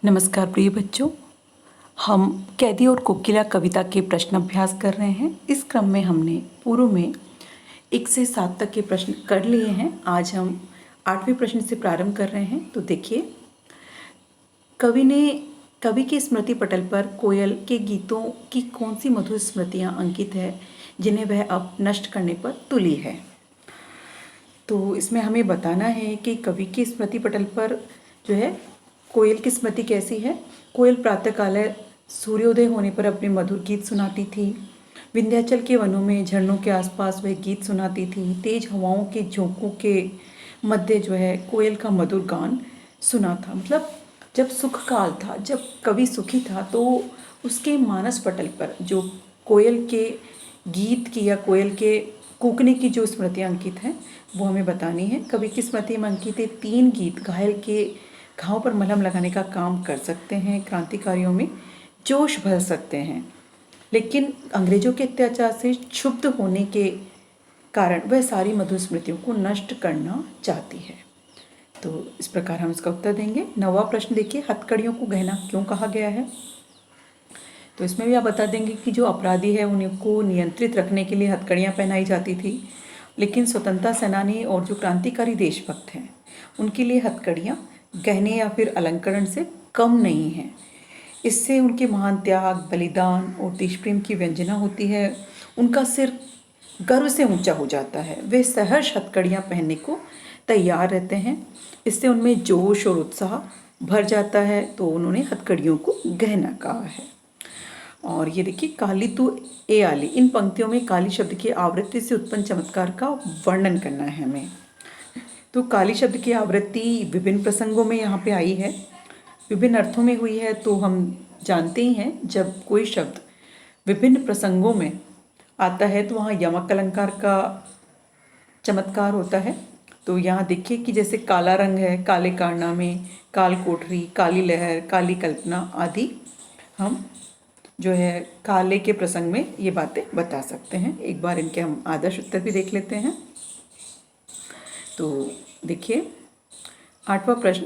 नमस्कार प्रिय बच्चों। हम कैदी और कोकिला कविता के प्रश्न अभ्यास कर रहे हैं। इस क्रम में हमने पूर्व में 1 से 7 तक के प्रश्न कर लिए हैं। आज हम 8वें प्रश्न से प्रारंभ कर रहे हैं। तो देखिए, कवि के स्मृति पटल पर कोयल के गीतों की कौन सी मधुर स्मृतियाँ अंकित है जिन्हें वह अब नष्ट करने पर तुली है। तो इसमें हमें बताना है कि कवि के स्मृति पटल पर जो है कोयल की स्मृति कैसी है। कोयल प्रातःकाल सूर्योदय होने पर अपने मधुर गीत सुनाती थी। विंध्याचल के वनों में झरनों के आसपास वह गीत सुनाती थी। तेज हवाओं के झोंकों के मध्य जो है कोयल का मधुर गान सुना था। मतलब जब सुख काल था, जब कवि सुखी था, तो उसके मानस पटल पर जो कोयल के गीत की या कोयल के कूकने की जो स्मृतियाँ अंकित हैं वो हमें बतानी है। कवि की स्मृति में अंकित 3 गीत घायल के घाव पर मलहम लगाने का काम कर सकते हैं, क्रांतिकारियों में जोश भर सकते हैं, लेकिन अंग्रेजों के अत्याचार से क्षुब्ध होने के कारण वह सारी मधुर स्मृतियों को नष्ट करना चाहती है। तो इस प्रकार हम इसका उत्तर देंगे। 9वां प्रश्न देखिए, हथकड़ियों को गहना क्यों कहा गया है। तो इसमें भी आप बता देंगे कि जो अपराधी है उनको नियंत्रित रखने के लिए हथकड़ियाँ पहनाई जाती थी, लेकिन स्वतंत्रता सेनानी और जो क्रांतिकारी देशभक्त हैं उनके लिए हथकड़ियाँ गहने या फिर अलंकरण से कम नहीं है। इससे उनके महान त्याग, बलिदान और देशप्रेम की व्यंजना होती है। उनका सिर गर्व से ऊंचा हो जाता है। वे सहर्ष हथकड़ियाँ पहनने को तैयार रहते हैं। इससे उनमें जोश और उत्साह भर जाता है। तो उन्होंने हथकड़ियों को गहना कहा है। और ये देखिए, काली तू ए आली, इन पंक्तियों में काली शब्द की आवृत्ति से उत्पन्न चमत्कार का वर्णन करना है हमें। तो काली शब्द की आवृत्ति विभिन्न प्रसंगों में यहाँ पे आई है, विभिन्न अर्थों में हुई है। तो हम जानते ही हैं जब कोई शब्द विभिन्न प्रसंगों में आता है तो वहाँ यमक अलंकार का चमत्कार होता है। तो यहाँ देखिए कि जैसे काला रंग है, काले कारनामे, काल कोठरी, काली लहर, काली कल्पना आदि हम जो है काले के प्रसंग में ये बातें बता सकते हैं। एक बार इनके हम आदर्श उत्तर भी देख लेते हैं। तो देखिए, 8वां प्रश्न,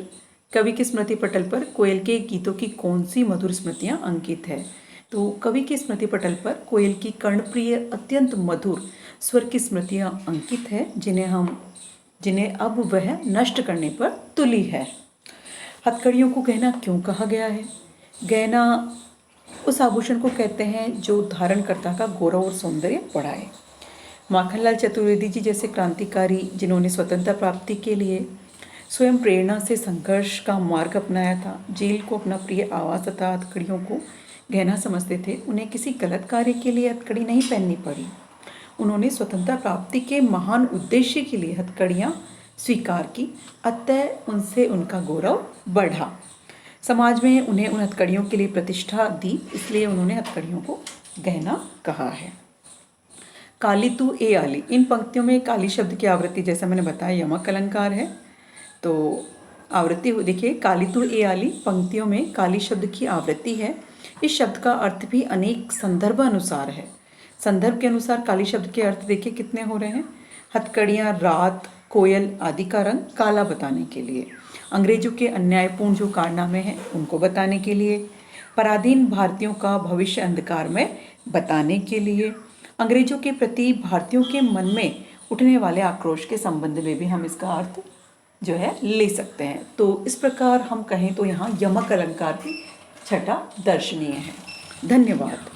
कवि के स्मृति पटल पर कोयल के गीतों की कौन सी मधुर स्मृतियाँ अंकित है। तो कवि के स्मृति पटल पर कोयल की कर्णप्रिय अत्यंत मधुर स्वर की स्मृतियाँ अंकित है जिन्हें अब वह नष्ट करने पर तुली है। हथकड़ियों को गहना क्यों कहा गया है। गहना उस आभूषण को कहते हैं जो धारणकर्ता का गौरव और सौंदर्य बढ़ाए। माखनलाल चतुर्वेदी जी जैसे क्रांतिकारी जिन्होंने स्वतंत्रता प्राप्ति के लिए स्वयं प्रेरणा से संघर्ष का मार्ग अपनाया था, जेल को अपना प्रिय आवास तथा हथकड़ियों को गहना समझते थे, उन्हें किसी गलत कार्य के लिए हथकड़ी नहीं पहननी पड़ी। उन्होंने स्वतंत्रता प्राप्ति के महान उद्देश्य के लिए हथकड़ियाँ स्वीकार की, अतः उनसे उनका गौरव बढ़ा। समाज में उन्हें उन हथकड़ियों के लिए प्रतिष्ठा दी, इसलिए उन्होंने हथकड़ियों को गहना कहा है। काली तू ए आली, इन पंक्तियों में काली शब्द की आवृत्ति जैसा मैंने बताया यमक अलंकार है। तो आवृत्ति देखिए, काली तू ए आली पंक्तियों में काली शब्द की आवृत्ति है। इस शब्द का अर्थ भी अनेक संदर्भ अनुसार है। संदर्भ के अनुसार काली शब्द के अर्थ देखिए कितने हो रहे हैं। हथकड़ियाँ, रात, कोयल आदि का रंग काला बताने के लिए, अंग्रेजों के अन्यायपूर्ण जो कारनामे हैं उनको बताने के लिए, पराधीन भारतीयों का भविष्य अंधकार में बताने के लिए, अंग्रेजों के प्रति भारतीयों के मन में उठने वाले आक्रोश के संबंध में भी हम इसका अर्थ जो है ले सकते हैं। तो इस प्रकार हम कहें तो यहाँ यमक अलंकार की छटा दर्शनीय है। धन्यवाद।